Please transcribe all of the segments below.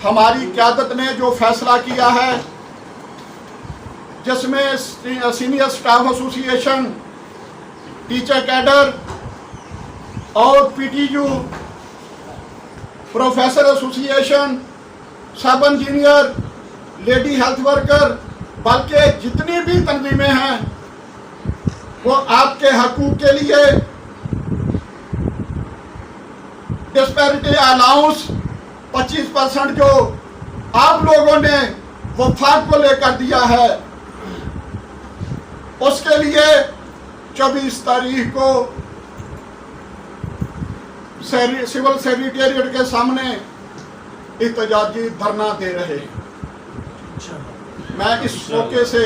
हमारी क़यादत ने जो फैसला किया है, जिसमें senior staff association, teacher cadre और पीटीयू, प्रोफेसर एसोसिएशन, सब इंजीनियर, लेडी हेल्थ वर्कर, बल्कि जितनी भी तंजीमें हैं वो आपके हकूक़ के लिए डिस्पैरिटी अलाउंस 25% जो आप लोगों ने वफाक को लेकर दिया है, उसके लिए 24 तारीख को सिविल सेक्रेटेरिएट के सामने एहतजाजी धरना दे रहे हैं। मैं इस मौके से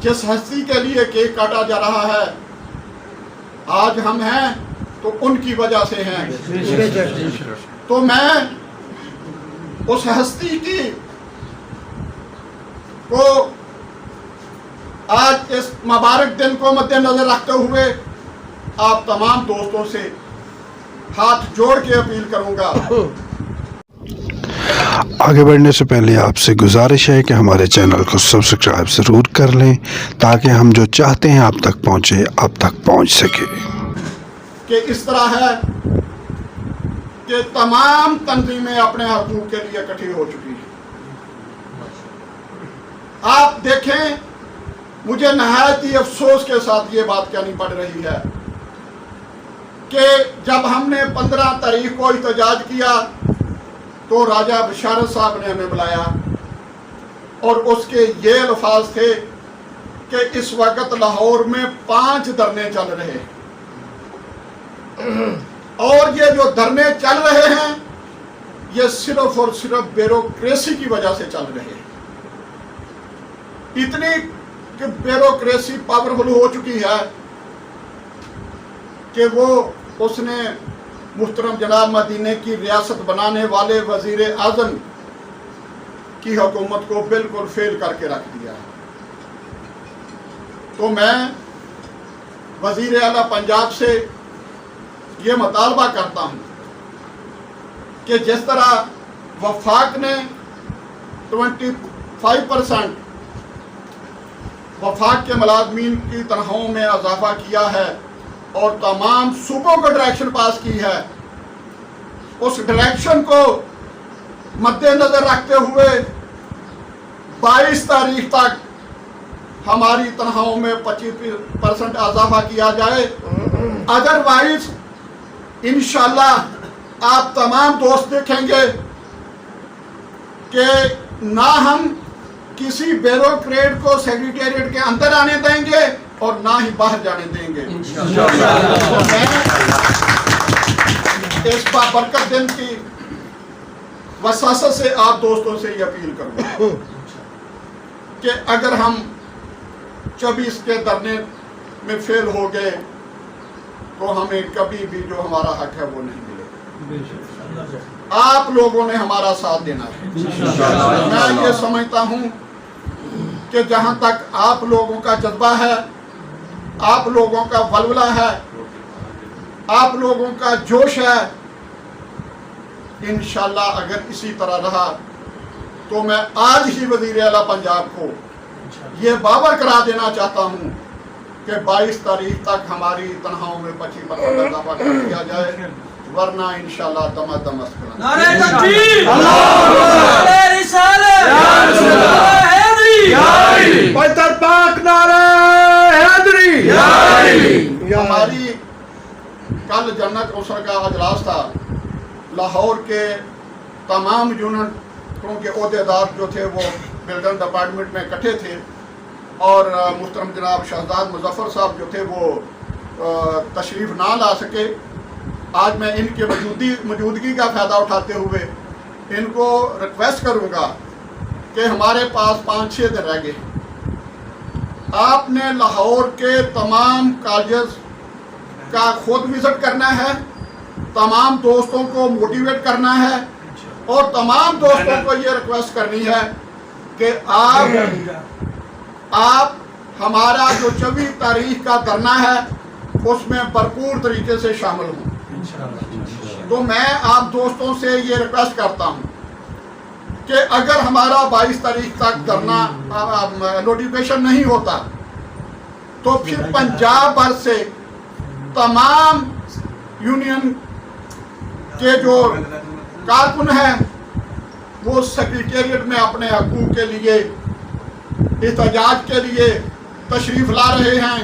जिस हस्ती के लिए केक काटा जा रहा है, आज हम हैं तो उनकी वजह से हैं, तो मैं उस हस्ती की को आज इस मुबारक दिन को मद्देनजर रखते हुए आप तमाम दोस्तों से हाथ जोड़ के अपील करूंगा। आगे बढ़ने से पहले आपसे गुजारिश है कि हमारे चैनल को सब्सक्राइब ज़रूर कर लें ताकि हम जो चाहते हैं आप तक पहुँचे, आप तक पहुँच सके। कि इस तरह है कि तमाम तंजीमें अपने हकूक़ के लिए इकट्ठी हो चुकी हैं। आप देखें, मुझे नहायत ही अफसोस के साथ ये बात कहनी पड़ रही है कि जब हमने 15 तारीख को एहतजाज किया तो राजा बशारत साहब ने हमें बुलाया और उसके ये अल्फाज थे कि इस वक्त लाहौर में 5 धरने चल रहे हैं और ये जो धरने चल रहे हैं ये सिर्फ और सिर्फ ब्यूरोक्रेसी की वजह से चल रहे हैं। इतनी कि ब्यूरोक्रेसी पावरफुल हो चुकी है कि वो उसने मुहतरम जनाब मदीने की रियासत बनाने वाले वजीर आज़म की हुकूमत को बिल्कुल फेल करके रख दिया है। तो मैं वजीर आला पंजाब से ये मुतालबा करता हूँ कि जिस तरह वफाक ने 25% वफाक के मुलाजमीन की तनख्वाहों में इजाफा किया है और तमाम सूबों को डायरेक्शन पास की है, उस डायरेक्शन को मद्देनजर रखते हुए 22 तारीख तक हमारी तनख्वाहों में 25% इजाफा किया जाए। अदरवाइज इंशाल्लाह आप तमाम दोस्त देखेंगे कि ना हम किसी ब्यूरोक्रेट को सेक्रेटेरिएट के अंदर आने देंगे और ना ही बाहर जाने देंगे। तो मैं इस बाबरकत दिन की वसासत से आप दोस्तों से ये अपील करूँगा कि अगर हम 24 के धरने में फेल हो गए तो हमें कभी भी जो हमारा हक है वो नहीं मिलेगा। आप लोगों ने हमारा साथ देना है। मैं ये समझता हूँ कि जहाँ तक आप लोगों का जज्बा है, आप लोगों का वलवला है, आप लोगों का जोश है, इंशाल्लाह अगर इसी तरह रहा तो मैं आज ही वज़ीर आला पंजाब को ये बावर करा देना चाहता हूँ कि 22 तारीख तक हमारी तनख्वाहों में 25% इजाफा कर दिया जाए, वरना इंशाल्लाह दम नारे तकबीर, नारे रिसालत, पैदल पाक नारे हैदरी। हमारी कल जन्नत उसर का अजलास था। लाहौर के तमाम यूनिटों के ओहदेदार जो थे वो बिल्डिंग डिपार्टमेंट में इकट्ठे थे और मुहतरम जनाब शहजाद मुजफ्फर साहब जो थे वो तशरीफ़ ना ला सके। आज मैं इनके मौजूदगी का फ़ायदा उठाते हुए इनको रिक्वेस्ट करूँगा कि हमारे पास 5-6 दिन रह गए, आपने लाहौर के तमाम कॉलेज का खुद विज़िट करना है, तमाम दोस्तों को मोटिवेट करना है और तमाम दोस्तों को ये रिक्वेस्ट करनी है कि आप हमारा जो 24 तारीख का धरना है उसमें भरपूर तरीके से शामिल हों। तो मैं आप दोस्तों से ये रिक्वेस्ट करता हूँ کہ اگر ہمارا 22 تاریخ تک دھرنا نوٹیفیکیشن نہیں ہوتا تو پھر پنجاب بھر سے تمام یونین کے جو کارکن ہیں وہ سیکریٹریٹ میں اپنے حقوق کے لیے احتجاج کے لیے تشریف لا رہے ہیں،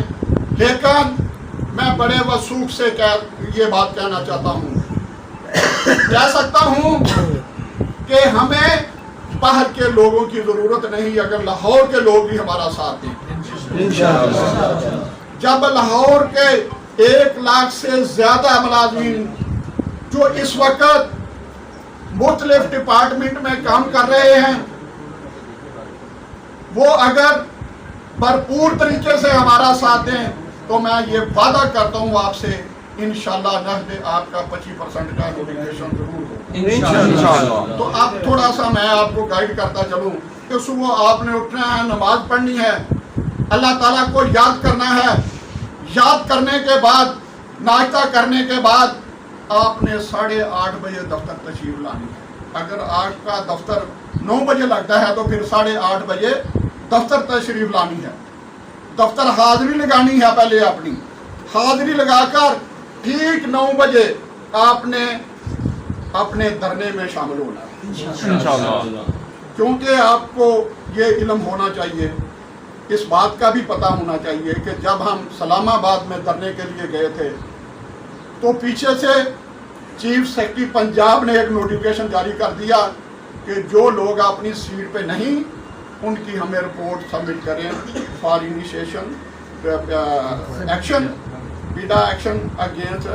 لیکن میں بڑے وثوق سے یہ بات کہنا چاہتا ہوں، کہہ سکتا ہوں کہ ہمیں باہر کے لوگوں کی ضرورت نہیں اگر لاہور کے لوگ بھی ہمارا ساتھ دیں۔ جب لاہور کے 1 لاکھ سے زیادہ ملازمین جو اس وقت مختلف ڈپارٹمنٹ میں کام کر رہے ہیں وہ اگر بھرپور طریقے سے ہمارا ساتھ دیں تو میں یہ وعدہ کرتا ہوں آپ سے انشاءاللہ نقد آپ کا 25% کا نوٹیفیکیشن ضرور ہوگا۔ تو اب تھوڑا سا میں آپ کو گائیڈ کرتا چلوں کہ صبح آپ نے اٹھنا ہے، نماز پڑھنی ہے، اللہ تعالیٰ کو یاد کرنا ہے، یاد کرنے کے بعد ناشتہ کرنے کے بعد آپ نے 8:30 بجے دفتر تشریف لانی ہے۔ اگر آپ کا دفتر 9 بجے لگتا ہے تو پھر 8:30 بجے دفتر تشریف لانی ہے، دفتر حاضری لگانی ہے، پہلے اپنی حاضری لگا کر ٹھیک 9 بجے آپ نے اپنے دھرنے میں شامل ہونا ہے، کیونکہ آپ کو یہ علم ہونا چاہیے، اس بات کا بھی پتہ ہونا چاہیے کہ جب ہم اسلام آباد میں دھرنے کے لیے گئے تھے تو پیچھے سے چیف سیکرٹری پنجاب نے ایک نوٹیفیکیشن جاری کر دیا کہ جو لوگ اپنی سیٹ پہ نہیں ان کی ہمیں رپورٹ سبمٹ کریں فار انیشیشن ایکشن بیڈا ایکشن اگینسٹ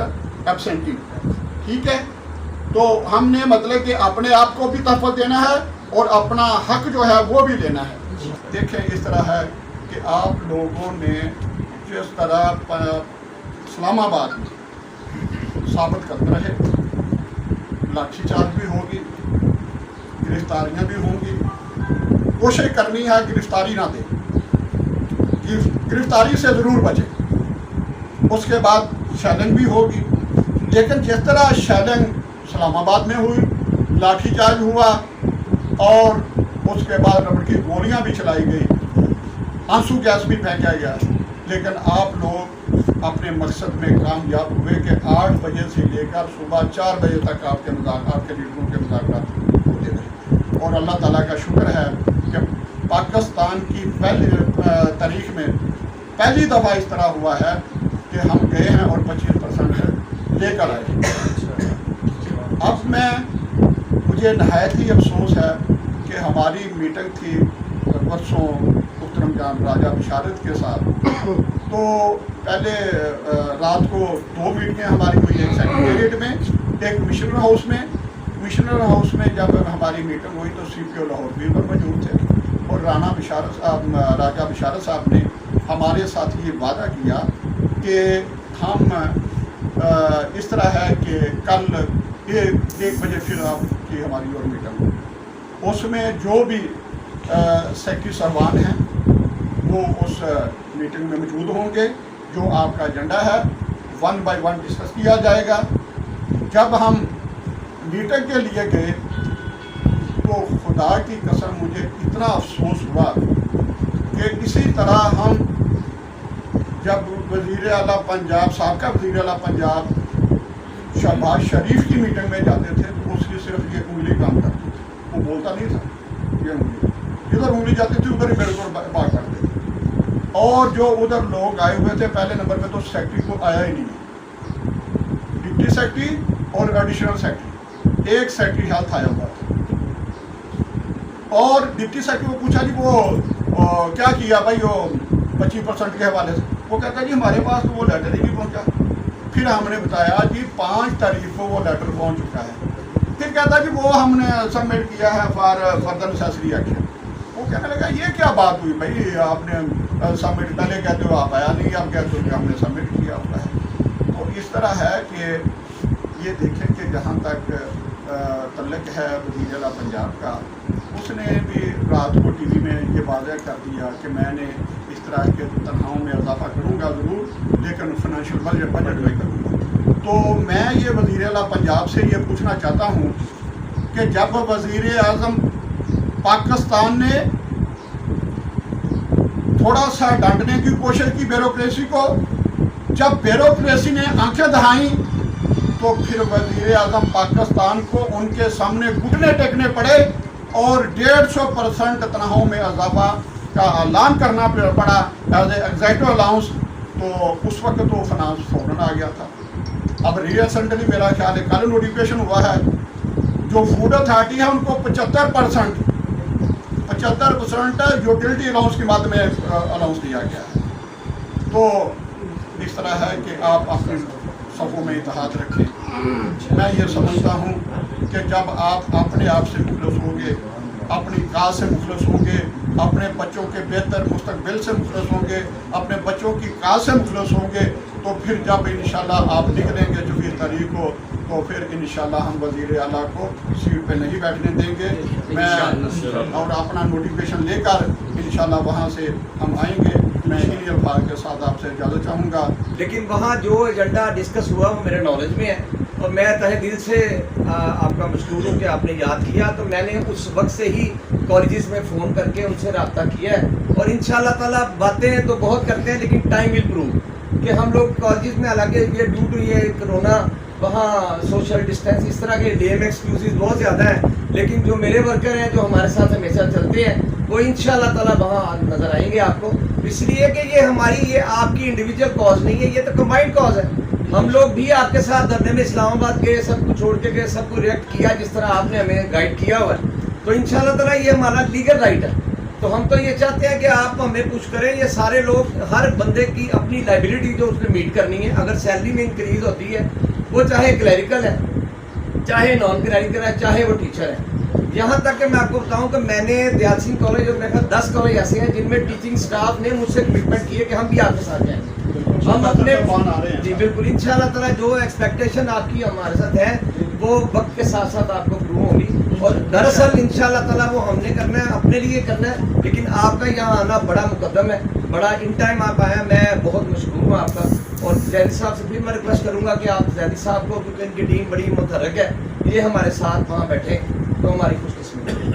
ایبسینٹی۔ ٹھیک ہے، تو ہم نے مطلب کہ اپنے آپ کو بھی تحفظ دینا ہے اور اپنا حق جو ہے وہ بھی لینا ہے۔ دیکھیں اس طرح ہے کہ آپ لوگوں نے جس طرح اسلام آباد میں ثابت کرتے رہے، لاٹھی چارج بھی ہوگی، گرفتاریاں بھی ہوں گی، کوشش کرنی ہے گرفتاری نہ دیں، گرفتاری سے ضرور بچیں۔ اس کے بعد شیلنگ بھی ہوگی، لیکن جس طرح شیلنگ اسلام آباد میں ہوئی، لاٹھی چارج ہوا اور اس کے بعد ربڑ کی گولیاں بھی چلائی گئی، آنسو گیس بھی پھینکا گیا، لیکن آپ لوگ اپنے مقصد میں کامیاب ہوئے کہ 8 بجے سے لے کر صبح 4 بجے تک آپ کے لیڈروں کے مذاکرات ہوتے رہے۔ اور اللہ تعالیٰ کا شکر ہے کہ پاکستان کی پہلی تاریخ میں پہلی دفعہ اس طرح ہوا ہے کہ ہم گئے ہیں اور 25% لے کر آئے۔ اب مجھے نہایت ہی افسوس ہے کہ ہماری میٹنگ تھی پرسوں محترم جان راجہ بشارت کے ساتھ، تو پہلے رات کو 2 میٹنگیں ہماری ہوئی، ایک سیکریٹریٹ میں، ایک کمشنر ہاؤس میں۔ کمشنر ہاؤس میں جب ہماری میٹنگ ہوئی تو سی پی او لاہور بھی ادھر موجود تھے اور راجہ بشارت صاحب نے ہمارے ساتھ یہ وعدہ کیا کہ ہم اس طرح ہے کہ کل 1 بجے پھر آپ کی ہماری اور میٹنگ ہو، اس میں جو بھی سیکرٹری صاحبان ہیں وہ اس میٹنگ میں موجود ہوں گے، جو آپ کا ایجنڈا ہے 1 بائی 1 ڈسکس کیا جائے گا۔ جب ہم میٹنگ کے لیے گئے تو خدا کی قسم مجھے اتنا افسوس ہوا کہ اسی طرح ہم جب وزیر اعلیٰ پنجاب، سابقہ وزیر اعلیٰ پنجاب شہباز شریف کی میٹنگ میں جاتے تھے تو اس کی صرف یہ انگلی کام کرتی تھی، وہ بولتا نہیں تھا، یہ انگلی جدھر انگلی جاتی تھی ادھر ہی میرے کو بات کرتے تھے۔ اور جو ادھر لوگ آئے ہوئے تھے پہلے نمبر پہ تو سیکرٹری کو آیا ہی نہیں، ڈپٹی سیکرٹری اور ایڈیشنل سیکرٹری، ایک سیکرٹری ہیلتھ آیا ہوا تھا، اور ڈپٹی سیکرٹری کو پوچھا جی وہ کیا کیا بھائی وہ 25% کے حوالے سے، وہ کہتا جی ہمارے پاس تو وہ لیٹر ہی نہیں پہنچا۔ پھر ہم نے بتایا جی 5 تاریخ کو وہ لیٹر پہنچ چکا ہے، پھر کہتا جی وہ ہم نے سبمٹ کیا ہے فار فردر نیسیسری ایکشن۔ وہ کہنے لگا یہ کیا بات ہوئی بھائی، آپ نے سبمٹ پہلے کہتے ہو آپ آیا نہیں، آپ کہتے ہو کہ ہم نے سبمٹ کیا ہوا ہے۔ تو اس طرح ہے کہ یہ دیکھیں کہ جہاں تک تعلق ہے وزیر اعلیٰ پنجاب کا، اس نے بھی رات کو ٹی وی میں یہ واضح کر دیا کہ میں نے اس طرح کے تنخواہوں میں اضافہ کروں گا ضرور، لیکن فائنینشیل بجٹ میں کروں گا۔ تو میں یہ وزیر اعلیٰ پنجاب سے یہ پوچھنا چاہتا ہوں کہ جب وزیر اعظم पाकिस्तान ने थोड़ा सा डांटने की कोशिश की ब्यूरोक्रेसी को। जब ब्यूरोक्रेसी ने आंखें दिखाई तो फिर वज़ीर आज़म पाकिस्तान को उनके सामने घुटने टेकने पड़े और 150% तनख्वाहों में इजाफा का ऐलान करना पड़ा एज ए एग्जेक्टिव अलाउंस। तो उस वक्त तो फाइनेंस फौरन आ गया था। अब रिसेंटली मेरा ख्याल है कल नोटिफिकेशन हुआ है, जो फूड अथॉरिटी है उनको 75% यूटिलिटी अलाउंस के माध्यम में अलाउंस दिया गया है। तो इस तरह है कि आप अपने सफ़ों में इत्तेहाद रखें। मैं ये समझता हूँ कि जब आप अपने आप से मुखलस होंगे, अपनी काज से मुखलस होंगे, अपने बच्चों के बेहतर मुस्तकबिल से मुखलस होंगे, अपने बच्चों की काज से मुखलस होंगे, तो फिर जब इंशाल्लाह आप निकलेंगे 24 तारीख को, तो फिर इंशाल्लाह हम वज़ीर आला को सीट पे नहीं बैठने देंगे। मैं और अपना नोटिफिकेशन लेकर इंशाल्लाह वहाँ से हम आएंगे। मैं इन्हीं अल्फाज के साथ आपसे इजाज़त चाहूँगा। लेकिन वहाँ जो एजेंडा डिस्कस हुआ वो मेरे नॉलेज में है और मैं तहे दिल से आपका मशकूर हूँ कि आपने याद किया। तो मैंने उस वक्त से ही कॉलेजेस में फ़ोन करके उनसे रब्ता किया है और इंशाल्लाह ताला बातें तो बहुत करते हैं, लेकिन टाइम विल प्रूव कि हम लोग कॉलेजेस में, हालांकि ये ड्यू टू ये कोरोना वहाँ सोशल डिस्टेंस इस तरह के लेम एक्सक्यूज़ बहुत ज़्यादा हैं, लेकिन जो मेरे वर्कर हैं जो हमारे साथ हमेशा चलते हैं वो इंशाल्लाह ताला वहाँ नज़र आएंगे आपको। इसलिए कि ये हमारी, ये आपकी इंडिविजुअल कॉज नहीं है, ये तो कंबाइंड कॉज है। हम लोग भी आपके साथ धरने में इस्लामाबाद गए, सबको छोड़ के गए, सबको रिएक्ट किया जिस तरह आपने हमें गाइड किया हुआ है। तो इंशाल्लाह ताला ये हमारा लीगल राइट है। तो हम तो ये चाहते हैं कि आप हमें पुश करें। ये सारे लोग, हर बंदे की अपनी लाइबिलिटी जो उसने मीट करनी है, अगर सैलरी में इंक्रीज होती है, वो चाहे क्लैरिकल है, चाहे नॉन क्लैरिकल है, चाहे वो टीचर है। यहाँ तक कि मैं आपको बताऊँ कि मैंने दयाल सिंह कॉलेज और मेरे ख्याल 10 कॉलेज ऐसे हैं जिनमें टीचिंग स्टाफ ने मुझसे कमिटमेंट किए कि हम भी आपके साथ जाएंगे। हम अपने जी बिल्कुल इंशाल्लाह ताला जो एक्सपेक्टेशन आपकी हमारे साथ है वो वक्त के साथ साथ आपको प्रूव होगी। और दरअसल इंशाल्लाह ताला वो हमने करना है, अपने लिए करना है, लेकिन आपका यहाँ आना बड़ा मुकद्दम है, बड़ा इन टाइम आप आया, मैं बहुत मशहूर हूँ आपका। और जैदी साहब से भी मैं रिक्वेस्ट करूँगा कि आप जैदी साहब को, क्योंकि इनकी टीम बड़ी मुतहर्रिक है, ये हमारे साथ वहाँ बैठे तो हमारी खुशकिस्मती है।